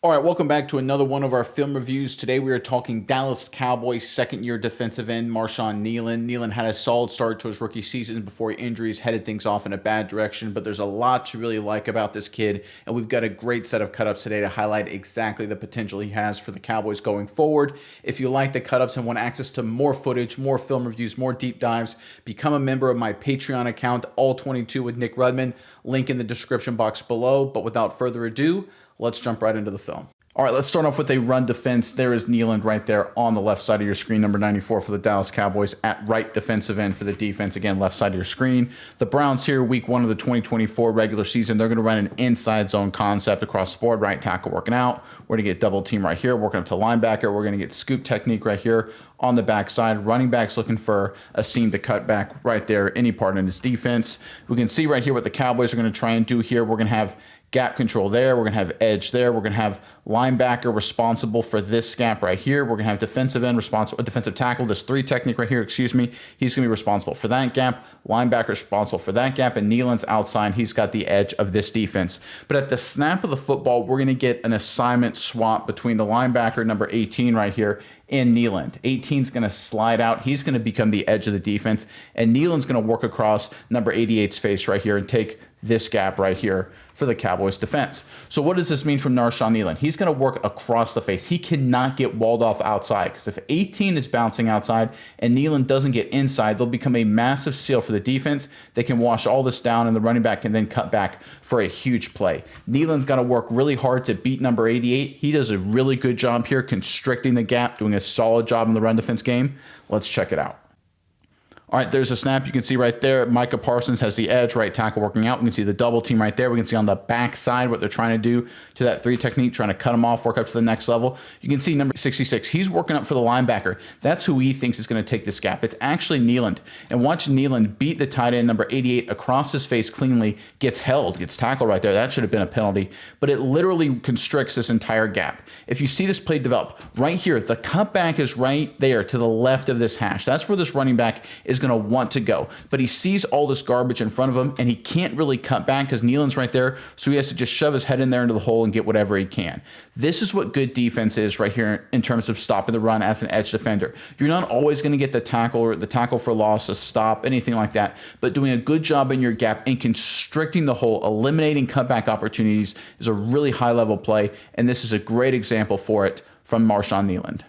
All right, welcome back to another one of our film reviews. Today we are talking Dallas Cowboys second-year defensive end Marshawn Kneeland. Kneeland had a solid start to his rookie season before injuries headed things off in a bad direction, but there's a lot to really like about this kid, and we've got a great set of cut-ups today to highlight exactly the potential he has for the Cowboys going forward. If you like the cut-ups and want access to more footage, more film reviews, more deep dives, become a member of my Patreon account, All 22 with Nick Rudman. Link in the description box below, but without further ado, let's jump right into the film. All right, let's start off with a run defense. There is Neland right there on the left side of your screen, number 94 for the Dallas Cowboys at right defensive end for the defense. Again, left side of your screen. The Browns here, week one of the 2024 regular season, they're going to run an inside zone concept across the board. Right tackle working out. We're going to get double team right here, working up to linebacker. We're going to get scoop technique right here on the backside. Running backs looking for a seam to cut back right there, any part in his defense. We can see right here what the Cowboys are going to try and do here. We're going to have gap control there. We're going to have edge there. We're going to have linebacker responsible for this gap right here. We're going to have defensive end responsible, defensive tackle, this three technique right here, excuse me. He's going to be responsible for that gap. Linebacker responsible for that gap. And Neland's outside. He's got the edge of this defense. But at the snap of the football, we're going to get an assignment swap between the linebacker, number 18 right here, and Neland. 18 is going to slide out. He's going to become the edge of the defense. And Neland's going to work across number 88's face right here and take this gap right here for the Cowboys defense. So what does this mean from Marshawn Kneeland? He's going to work across the face. He cannot get walled off outside, because if 18 is bouncing outside and Neeland doesn't get inside, they'll become a massive seal for the defense. They can wash all this down, and the running back can then cut back for a huge play. Neeland's got to work really hard to beat number 88. He does a really good job here constricting the gap, doing a solid job in the run defense game. Let's check it out. All right, there's a snap. You can see right there, Micah Parsons has the edge, right tackle working out. We can see the double team right there. We can see on the back side what they're trying to do to that three technique, trying to cut him off, work up to the next level. You can see number 66. He's working up for the linebacker. That's who he thinks is going to take this gap. It's actually Neeland. And watch Neeland beat the tight end, number 88, across his face cleanly, gets held, gets tackled right there. That should have been a penalty. But it literally constricts this entire gap. If you see this play develop, right here, the cutback is right there to the left of this hash. That's where this running back is going to want to go. But he sees all this garbage in front of him, and he can't really cut back because Neeland's right there, so he has to just shove his head in there into the hole and get whatever he can. This is what good defense is right here in terms of stopping the run as an edge defender. You're not always going to get the tackle or the tackle for loss, a stop, anything like that, but doing a good job in your gap and constricting the hole, eliminating cutback opportunities is a really high-level play, and this is a great example for it from Marshawn Kneeland.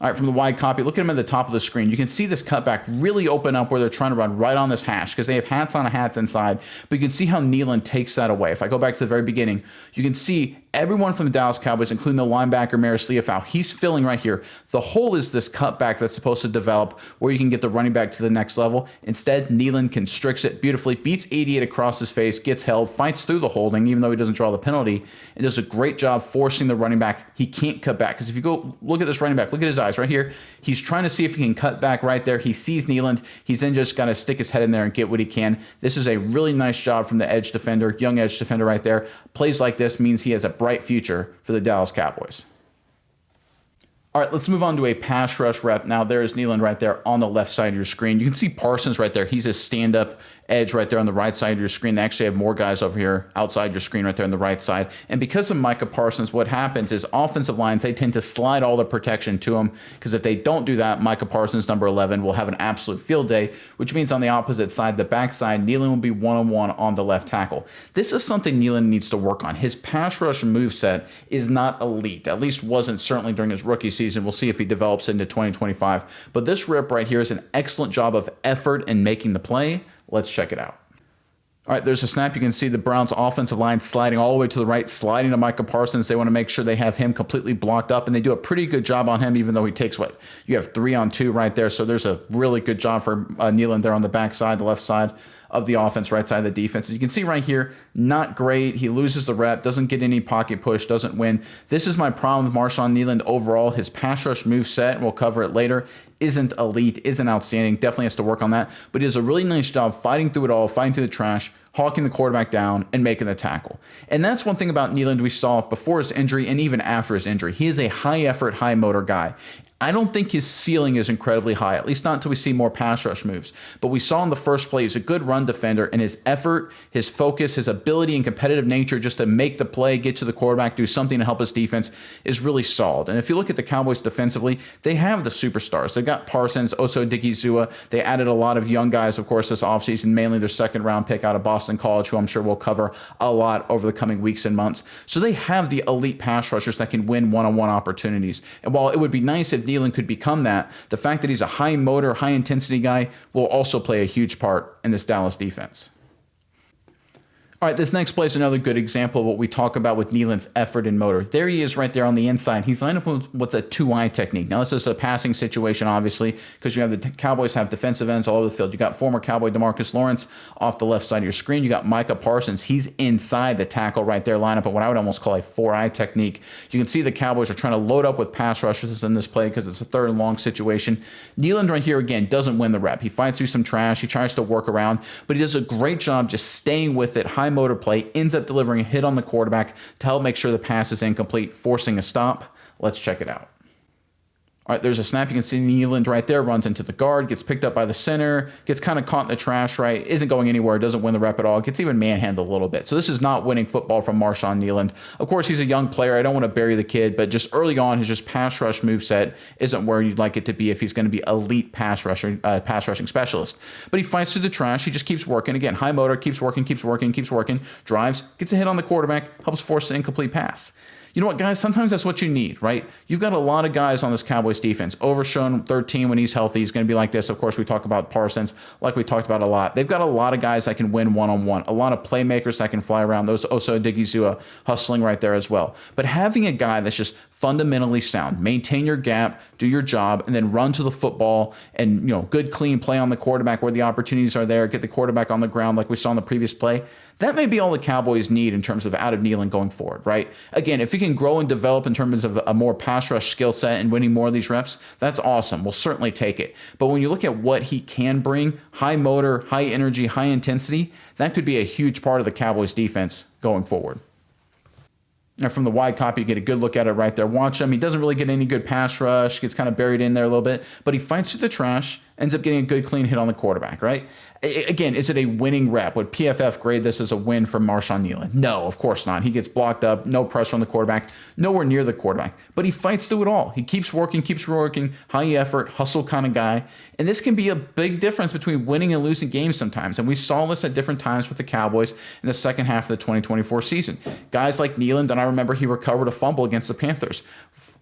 All right, from the wide copy, look at him at the top of the screen. You can see this cutback really open up where they're trying to run right on this hash because they have hats on hats inside. But you can see how Neeland takes that away. If I go back to the very beginning, you can see everyone from the Dallas Cowboys, including the linebacker, Maris Leofau, he's filling right here. The hole is this cutback that's supposed to develop where you can get the running back to the next level. Instead, Neeland constricts it beautifully, beats 88 across his face, gets held, fights through the holding, even though he doesn't draw the penalty, and does a great job forcing the running back. He can't cut back because if you go look at this running back, look at his eyes right here. He's trying to see if he can cut back right there. He sees Neeland. He's then just got to stick his head in there and get what he can. This is a really nice job from the edge defender, young edge defender right there. Plays like this means he has a bright future for the Dallas Cowboys. All right, let's move on to a pass rush rep. Now, there is Neeland right there on the left side of your screen. You can see Parsons right there. He's a stand-up edge right there on the right side of your screen. They actually have more guys over here outside your screen right there on the right side. And because of Micah Parsons, what happens is offensive lines, they tend to slide all the protection to him, because if they don't do that, Micah Parsons, number 11, will have an absolute field day, which means on the opposite side, the backside, Neeland will be one-on-one on the left tackle. This is something Neeland needs to work on. His pass rush moveset is not elite, at least wasn't certainly during his rookie season. We'll see if he develops into 2025. But this rip right here is an excellent job of effort in making the play. Let's check it out. All right, there's a snap. You can see the Browns offensive line sliding all the way to the right, sliding to Micah Parsons. They want to make sure they have him completely blocked up, and they do a pretty good job on him, even though he takes what? You have 3-on-2 right there, so there's a really good job for Neeland there on the backside, the left side of the offense, right side of the defense. As you can see right here, not great. He loses the rep, doesn't get any pocket push, doesn't win. This is my problem with Marshawn Kneeland overall. His pass rush move set, and we'll cover it later, isn't elite, isn't outstanding. Definitely has to work on that. But he does a really nice job fighting through it all, fighting through the trash, hawking the quarterback down, and making the tackle. And that's one thing about Neeland we saw before his injury and even after his injury. He is a high-effort, high-motor guy. I don't think his ceiling is incredibly high, at least not until we see more pass rush moves. But we saw in the first play, he's a good run defender, and his effort, his focus, his ability and competitive nature just to make the play, get to the quarterback, do something to help his defense is really solid. And if you look at the Cowboys defensively, they have the superstars. They've got Parsons, Oso Digizua. They added a lot of young guys, of course, this offseason, mainly their second-round pick out of Boston College, who I'm sure we'll cover a lot over the coming weeks and months. So they have the elite pass rushers that can win one-on-one opportunities. And while it would be nice if Neeland could become that, the fact that he's a high motor, high intensity guy will also play a huge part in this Dallas defense. All right, this next play is another good example of what we talk about with Neeland's effort and motor. There he is right there on the inside. He's lined up with what's a two-eye technique. Now, this is a passing situation, obviously, because you have the Cowboys have defensive ends all over the field. You got former Cowboy DeMarcus Lawrence off the left side of your screen. You got Micah Parsons. He's inside the tackle right there, lined up at what I would almost call a four-eye technique. You can see the Cowboys are trying to load up with pass rushers in this play because it's a third and long situation. Neeland right here, again, doesn't win the rep. He fights through some trash. He tries to work around, but he does a great job just staying with it. High motor play, ends up delivering a hit on the quarterback to help make sure the pass is incomplete, forcing a stop. Let's check it out. All right, there's a snap. You can see Neeland right there, runs into the guard, gets picked up by the center, gets kind of caught in the trash, right? Isn't going anywhere, doesn't win the rep at all, gets even manhandled a little bit. So this is not winning football from Marshawn Kneeland. Of course, he's a young player. I don't want to bury the kid, but just early on, his just pass rush moveset isn't where you'd like it to be if he's going to be elite pass rushing specialist. But he fights through the trash. He just keeps working. Again, high motor, keeps working, drives, gets a hit on the quarterback, helps force an incomplete pass. You know what, guys? Sometimes that's what you need, right? You've got a lot of guys on this Cowboys defense. Overshown 13 when he's healthy. He's going to be like this. Of course, we talk about Parsons, like we talked about a lot. They've got a lot of guys that can win one-on-one, a lot of playmakers that can fly around. Those Oso Digizua hustling right there as well. But having a guy that's just fundamentally sound, maintain your gap, do your job, and then run to the football and, good, clean play on the quarterback where the opportunities are there, get the quarterback on the ground like we saw in the previous play. That may be all the Cowboys need in terms of out of Neeland going forward, right? Again, if he can grow and develop in terms of a more pass rush skill set and winning more of these reps, that's awesome. We'll certainly take it. But when you look at what he can bring, high motor, high energy, high intensity, that could be a huge part of the Cowboys defense going forward. Now from the wide copy, you get a good look at it right there. Watch him. He doesn't really get any good pass rush, gets kind of buried in there a little bit, but he fights through the trash, ends up getting a good, clean hit on the quarterback, right? Again, is it a winning rep? Would PFF grade this as a win for Marshawn Kneeland? No, of course not. He gets blocked up, no pressure on the quarterback, nowhere near the quarterback, but he fights through it all. He keeps working, high effort, hustle kind of guy. And this can be a big difference between winning and losing games sometimes. And we saw this at different times with the Cowboys in the second half of the 2024 season. Guys like Neeland, and I remember he recovered a fumble against the Panthers.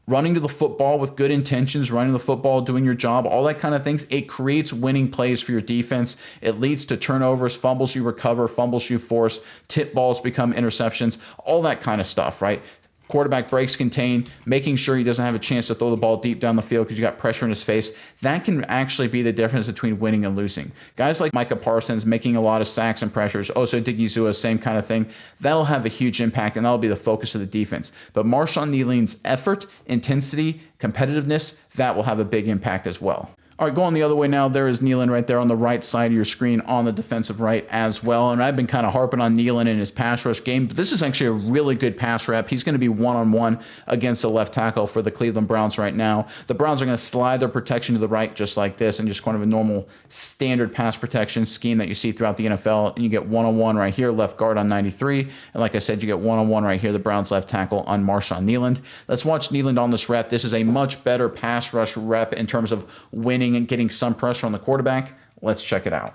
Running to the football with good intentions, running the football, doing your job, all that kind of things, it creates winning plays for your defense. It leads to turnovers, fumbles you recover, fumbles you force, tip balls become interceptions, all that kind of stuff, right? Quarterback breaks contain, making sure he doesn't have a chance to throw the ball deep down the field because you got pressure in his face. That can actually be the difference between winning and losing. Guys like Micah Parsons making a lot of sacks and pressures, Oso Digizua, same kind of thing. That'll have a huge impact, and that'll be the focus of the defense. But Marshawn Kneeland's effort, intensity, competitiveness, that will have a big impact as well. All right, going the other way now, there is Neland right there on the right side of your screen on the defensive right as well. And I've been kind of harping on Neland in his pass rush game, but this is actually a really good pass rep. He's going to be one-on-one against the left tackle for the Cleveland Browns right now. The Browns are going to slide their protection to the right just like this and just kind of a normal standard pass protection scheme that you see throughout the NFL. And you get one-on-one right here, left guard on 93. And like I said, you get one-on-one right here, the Browns left tackle on Marshawn Kneeland. Let's watch Neeland on this rep. This is a much better pass rush rep in terms of winning and getting some pressure on the quarterback. Let's check it out.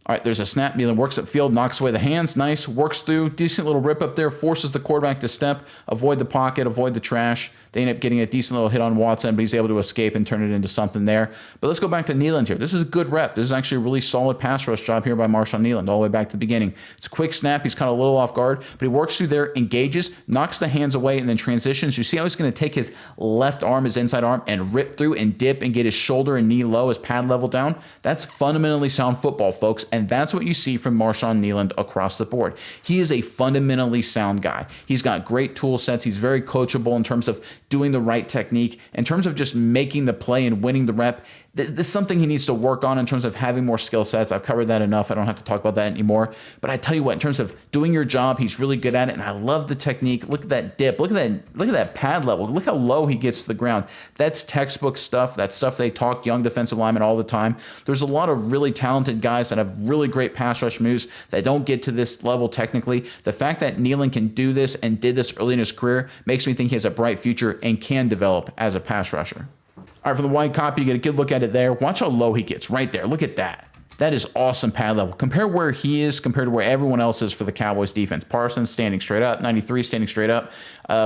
All right, there's a snap. Neeland works upfield, knocks away the hands. Nice. Works through. Decent little rip up there. Forces the quarterback to step, avoid the pocket, avoid the trash. They end up getting a decent little hit on Watson, but he's able to escape and turn it into something there. But let's go back to Neeland here. This is a good rep. This is actually a really solid pass rush job here by Marshawn Kneeland all the way back to the beginning. It's a quick snap. He's kind of a little off guard, but he works through there, engages, knocks the hands away, and then transitions. You see how he's going to take his left arm, his inside arm, and rip through and dip and get his shoulder and knee low, his pad level down? That's fundamentally sound football, folks, and that's what you see from Marshawn Kneeland across the board. He is a fundamentally sound guy. He's got great tool sets. He's very coachable in terms of doing the right technique. In terms of just making the play and winning the rep, this is something he needs to work on in terms of having more skill sets. I've covered that enough. I don't have to talk about that anymore. But I tell you what, in terms of doing your job, he's really good at it, and I love the technique. Look at that dip. Look at that pad level. Look how low he gets to the ground. That's textbook stuff. That's stuff they talk young defensive linemen all the time. There's a lot of really talented guys that have really great pass rush moves that don't get to this level technically. The fact that Neland can do this and did this early in his career makes me think he has a bright future and can develop as a pass rusher. All right, for the wide copy, you get a good look at it there. Watch how low he gets right there. Look at that. That is awesome pad level. Compare where he is compared to where everyone else is for the Cowboys defense. Parsons standing straight up, 93 standing straight up.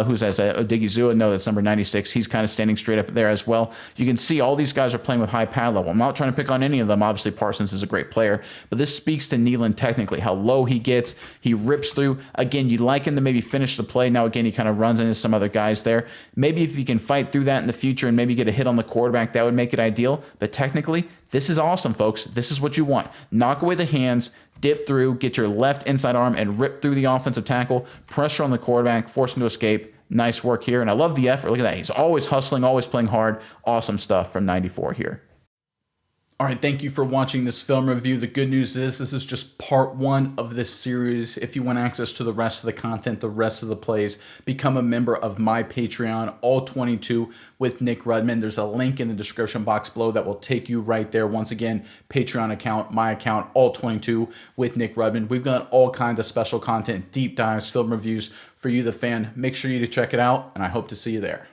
Who's as Odigizua? No, that's number 96. He's kind of standing straight up there as well. You can see all these guys are playing with high pad level. I'm not trying to pick on any of them. Obviously, Parsons is a great player, but this speaks to Neland technically, how low he gets. He rips through. Again, you'd like him to maybe finish the play. Now, again, he kind of runs into some other guys there. Maybe if he can fight through that in the future and maybe get a hit on the quarterback, that would make it ideal. But technically, this is awesome, folks. This is what you want. Knock away the hands, dip through, get your left inside arm, and rip through the offensive tackle, pressure on the quarterback, force him to escape. Nice work here. And I love the effort. Look at that. He's always hustling, always playing hard. Awesome stuff from 94 here. All right, thank you for watching this film review. The good news is this is just part one of this series. If you want access to the rest of the content, the rest of the plays, become a member of my Patreon, all 22 with Nick Rudman. There's a link in the description box below that will take you right there. Once again, Patreon account, my account, all 22 with Nick Rudman. We've got all kinds of special content, deep dives, film reviews for you, the fan. Make sure you check it out, and I hope to see you there.